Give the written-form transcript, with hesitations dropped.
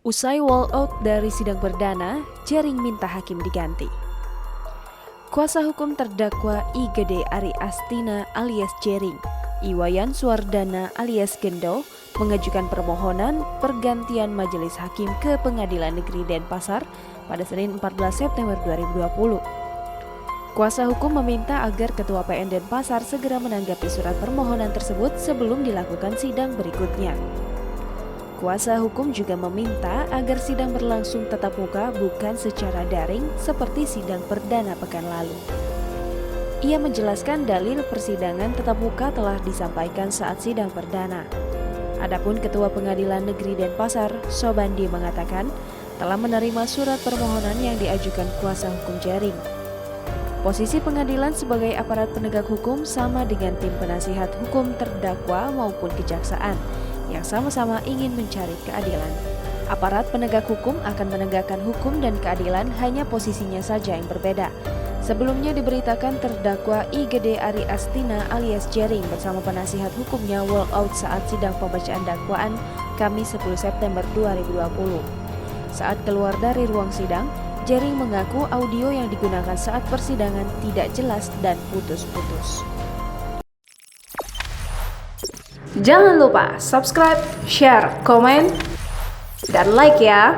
Usai walkout dari sidang perdana, Jering minta hakim diganti. Kuasa hukum terdakwa IGD Ari Astina alias Jering, Iwayan Suwardana alias Gendo, mengajukan permohonan pergantian majelis hakim ke Pengadilan Negeri Denpasar pada Senin 14 September 2020. Kuasa hukum meminta agar Ketua PN Denpasar segera menanggapi surat permohonan tersebut sebelum dilakukan sidang berikutnya. Kuasa hukum juga meminta agar sidang berlangsung tatap muka bukan secara daring seperti sidang perdana pekan lalu. Ia menjelaskan dalil persidangan tatap muka telah disampaikan saat sidang perdana. Adapun Ketua Pengadilan Negeri Denpasar, Sobandi, mengatakan telah menerima surat permohonan yang diajukan kuasa hukum Jering. Posisi pengadilan sebagai aparat penegak hukum sama dengan tim penasihat hukum terdakwa maupun kejaksaan yang sama-sama ingin mencari keadilan. Aparat penegak hukum akan menegakkan hukum dan keadilan, hanya posisinya saja yang berbeda. Sebelumnya diberitakan terdakwa IGD Ari Astina alias Jering bersama penasihat hukumnya walkout saat sidang pembacaan dakwaan Kamis 10 September 2020. Saat keluar dari ruang sidang, Jering mengaku audio yang digunakan saat persidangan tidak jelas dan putus-putus. Jangan lupa subscribe, share, komen, dan like ya!